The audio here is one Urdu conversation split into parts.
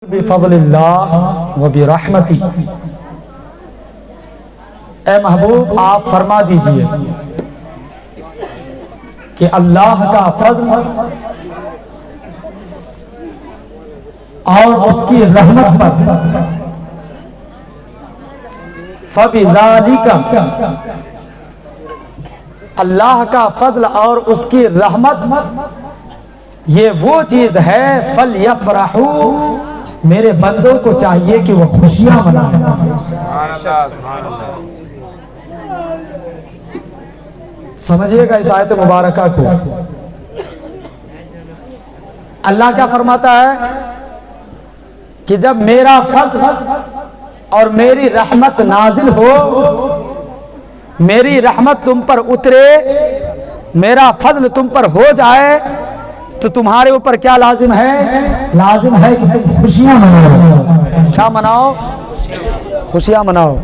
بفضل اللہ و برحمتہ۔ اے محبوب آپ فرما دیجئے کہ اللہ کا فضل اور اس کی رحمت پر فَبِذَالِكَ، اللہ کا فضل اور اس کی رحمت یہ وہ چیز ہے فَلْيَفْرَحُوا، میرے بندوں کو چاہیے کہ وہ خوشیاں منائیں۔ سمجھئے گا اس آیت مبارکہ کو۔ اللہ کیا فرماتا ہے کہ جب میرا فضل اور میری رحمت نازل ہو، میری رحمت تم پر اترے، میرا فضل تم پر ہو جائے، تو تمہارے اوپر کیا لازم ہے؟ لازم ہے کہ تم خوشیاں مناؤ۔ کیا مناؤ؟ خوشیاں مناؤ۔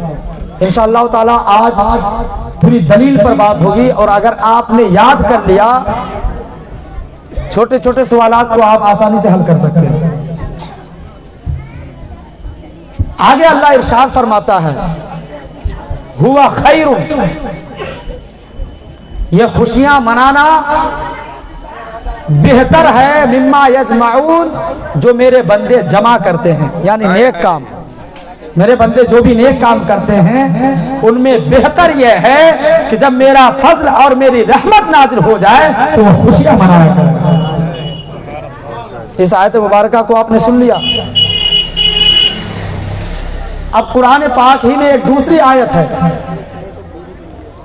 انشاءاللہ تعالی آج پوری دلیل پر بات ہوگی، اور اگر آپ نے یاد کر لیا چھوٹے چھوٹے سوالات کو آپ آسانی سے حل کر سکتے ہیں۔ آگے اللہ ارشاد فرماتا ہے ہوا خیر، یہ خوشیاں منانا بہتر ہے مما یجمعون، جو میرے بندے جمع کرتے ہیں، یعنی نیک کام۔ میرے بندے جو بھی نیک کام کرتے ہیں ان میں بہتر یہ ہے کہ جب میرا فضل اور میری رحمت نازل ہو جائے تو وہ خوشیاں منایا کریں۔ اس آیت مبارکہ کو آپ نے سن لیا۔ اب قرآن پاک ہی میں ایک دوسری آیت ہے،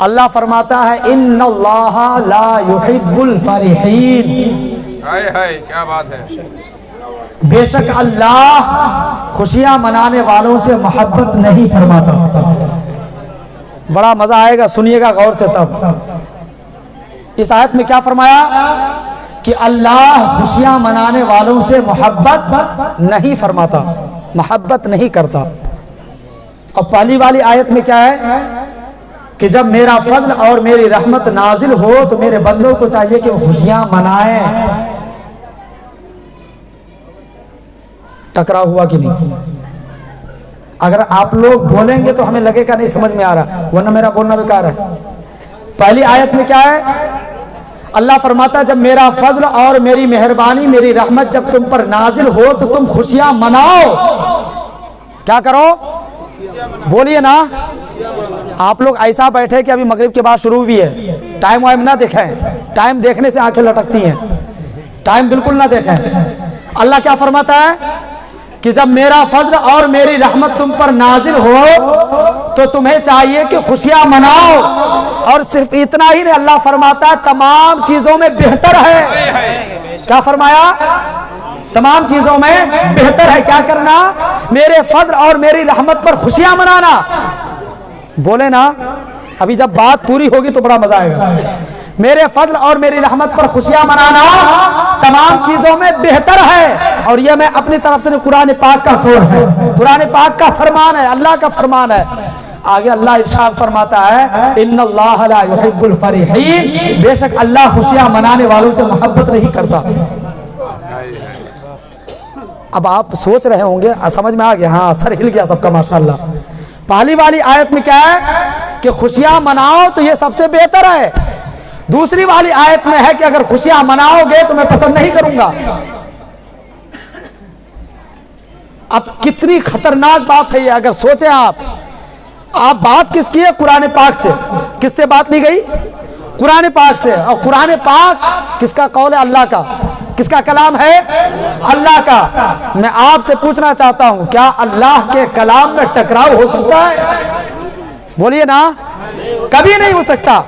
اللہ فرماتا ہے ان اللہ لا يحب الفرحین، کیا بات ہے، بے شک اللہ خوشیاں منانے والوں سے محبت نہیں فرماتا۔ بڑا مزہ آئے گا، سنیے گا غور سے۔ تب اس آیت میں کیا فرمایا کہ اللہ خوشیاں منانے والوں سے محبت نہیں فرماتا، محبت نہیں کرتا۔ اور پہلی والی آیت میں کیا ہے کہ جب میرا فضل اور میری رحمت نازل ہو تو میرے بندوں کو چاہیے کہ وہ خوشیاں منائیں۔ ٹکراؤ ہوا کہ نہیں؟ اگر آپ لوگ بولیں گے تو ہمیں لگے گا نہیں سمجھ میں آ رہا، ورنہ میرا بولنا بیکار ہے۔ پہلی آیت میں کیا ہے؟ اللہ فرماتا ہے جب میرا فضل اور میری مہربانی، میری رحمت جب تم پر نازل ہو تو تم خوشیاں مناؤ۔ کیا کرو؟ بولیے نا۔ آپ لوگ ایسا بیٹھے کہ ابھی مغرب کے بعد شروع ہوئی ہے، ٹائم وائم نہ دیکھیں، ٹائم دیکھنے سے آنکھیں لٹکتی ہیں، ٹائم بالکل نہ دیکھیں۔ اللہ کیا فرماتا ہے کہ جب میرا فضل اور میری رحمت تم پر نازل ہو تو تمہیں چاہیے کہ خوشیاں مناؤ۔ اور صرف اتنا ہی نہیں، اللہ فرماتا ہے تمام چیزوں میں بہتر ہے۔ کیا فرمایا؟ تمام چیزوں میں بہتر ہے کیا کرنا؟ میرے فضل اور میری رحمت پر خوشیاں منانا۔ بولے نا، ابھی جب بات پوری ہوگی تو بڑا مزہ آئے گا۔ میرے فضل اور میری رحمت پر خوشیاں منانا تمام چیزوں میں بہتر ہے۔ اور یہ میں اپنی طرف سے قرآن پاک کا قول ہے، قرآن پاک کا فرمان ہے، اللہ کا فرمان ہے۔ آگے اللہ ارشاد فرماتا ہے ان اللہ لا يحب الفرحین، بے شک اللہ خوشیاں منانے والوں سے محبت نہیں کرتا۔ اب آپ سوچ رہے ہوں گے، سمجھ میں آ گیا؟ ہاں، سر ہل گیا سب کا ماشاءاللہ۔ پہلی والی آیت میں کیا ہے کہ خوشیاں مناؤ تو یہ سب سے بہتر ہے۔ دوسری والی آیت میں ہے کہ اگر خوشیاں مناؤ گے تو میں پسند نہیں کروں گا۔ اب کتنی خطرناک بات ہے یہ، اگر سوچیں آپ بات کس کی ہے؟ قرآن پاک سے۔ کس سے بات لی گئی؟ قرآن پاک سے۔ اور قرآن پاک کس کا قول ہے؟ اللہ کا۔ کس کا کلام ہے؟ اللہ کا۔ میں آپ سے پوچھنا چاہتا ہوں کیا اللہ کے کلام میں ٹکراؤ ہو سکتا ہے؟ بولیے نا، کبھی نہیں ہو سکتا۔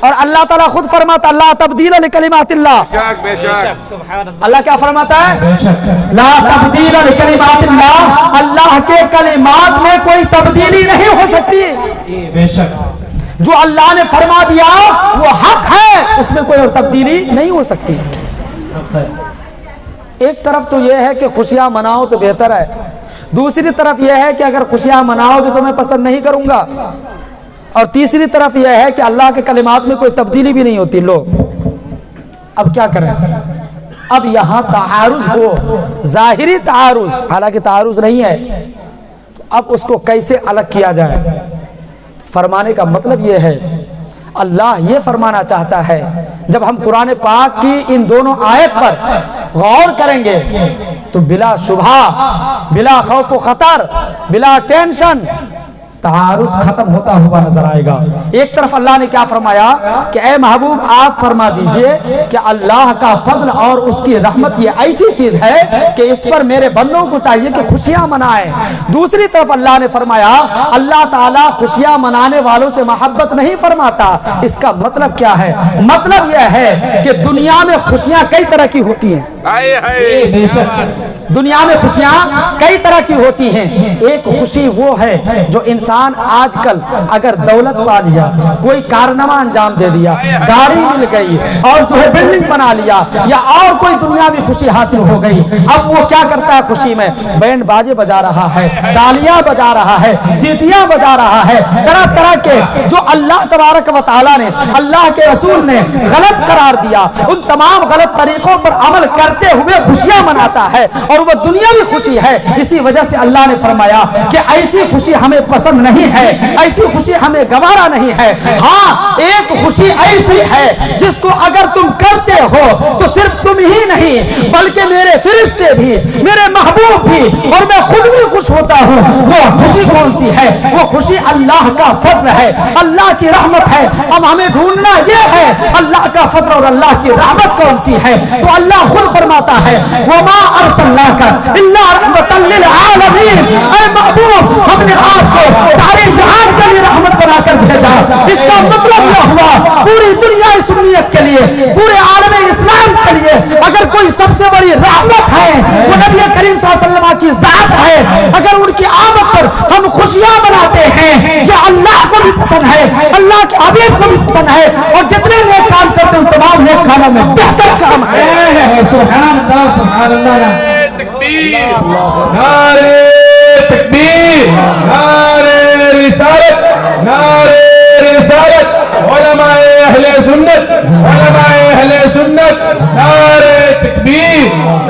اور اللہ تعالیٰ خود فرماتا لا تبدیل لکلمات اللہ، اللہ کیا فرماتا ہے؟ لا تبدیل لکلمات اللہ، اللہ کے کلمات میں کوئی تبدیلی نہیں ہو سکتی۔ بے شک جو اللہ نے فرما دیا وہ حق ہے، اس میں کوئی اور تبدیلی نہیں ہو سکتی۔ ایک طرف تو یہ ہے کہ خوشیاں مناؤ تو بہتر ہے، دوسری طرف یہ ہے کہ اگر خوشیاں مناؤ گے تو میں پسند نہیں کروں گا، اور تیسری طرف یہ ہے کہ اللہ کے کلمات میں کوئی تبدیلی بھی نہیں ہوتی۔ لو اب کیا کریں؟ اب یہاں تعارض ہو، ظاہری تعارض، حالانکہ تعارض نہیں ہے، تو اب اس کو کیسے الگ کیا جائے؟ فرمانے کا مطلب یہ ہے، اللہ یہ فرمانا چاہتا ہے، جب ہم قرآن پاک کی ان دونوں آیت پر غور کریں گے تو بلا شبہ، بلا خوف و خطر، بلا ٹینشن تعارض ختم ہوتا ہوا نظر آئے گا۔ ایک طرف اللہ نے کیا فرمایا کہ اے محبوب آپ فرما دیجئے کہ اللہ کا فضل اور اس کی رحمت یہ ایسی چیز ہے کہ اس پر میرے بندوں کو چاہیے کہ خوشیاں منائیں۔ دوسری طرف اللہ نے فرمایا اللہ تعالیٰ خوشیاں منانے والوں سے محبت نہیں فرماتا۔ اس کا مطلب کیا ہے؟ مطلب یہ ہے کہ دنیا میں خوشیاں کئی طرح کی ہوتی ہیں، دنیا میں خوشیاں کئی طرح کی ہوتی ہیں۔ ایک خوشی وہ ہے جو انسان آج کل اگر دولت پا لیا، کوئی کارنامہ انجام دے دیا، گاڑی مل گئی اور جو ہے بلڈنگ بنا لیا، یا اور کوئی دنیاوی خوشی حاصل ہو گئی، اب وہ کیا کرتا ہے خوشی میں؟ بینڈ باجے بجا رہا ہے، تالیاں بجا رہا ہے، سیٹیاں بجا رہا ہے، طرح طرح کے جو اللہ تبارک و تعالیٰ نے، اللہ کے رسول نے غلط قرار دیا، ان تمام غلط طریقوں پر عمل کرتے ہوئے خوشیاں مناتا ہے، اور وہ دنیاوی خوشی ہے۔ اسی وجہ سے اللہ نے فرمایا کہ ایسی خوشی ہمیں پسند نہیں ہے، ایسی خوشی ہمیں گوارا نہیں ہے۔ ہاں ایک خوشی ایسی ہے جس کو اگر تم کرتے ہو تو صرف تم ہی نہیں بلکہ میرے فرشتے بھی، میرے محبوب بھی، اور میں خود بھی خوش ہوتا ہوں۔ وہ خوشی کون سی ہے؟ وہ خوشی اللہ کا فضل ہے، اللہ کی رحمت ہے۔ اب ہمیں ڈھونڈنا یہ ہے اللہ کا فضل اور اللہ کی رحمت کون سی ہے؟ تو اللہ خود فرماتا ہے وَمَا أَرْسَلْنَاكَ إِلَّا رَحْمَةً لِّلْعَالَمِينَ، اے محبوب ہم نے آپ کو سارے جہان کے لیے رحمت بنا کر بھیجا۔ اس کا مطلب یہ ہوا پوری دنیا سنیت کے لیے، پورے عالم اسلام کے لیے اگر کوئی سب سے بڑی رحمت ہے وہ نبی کریم صلی اللہ علیہ وسلم کی ذات ہے۔ اگر ان کی آمد پر ہم خوشیاں مناتے ہیں یہ اللہ کو بھی پسند ہے، اللہ کے حبیب کو بھی پسند ہے، اور جتنے نیک کام کرتے ہیں تمام نیک کاموں میں بہتر کام ہے۔ سبحان اللہ، سبحان اللہ، تکبیر، نعرہ تکبیر، نعرہ رسالت، نعرہ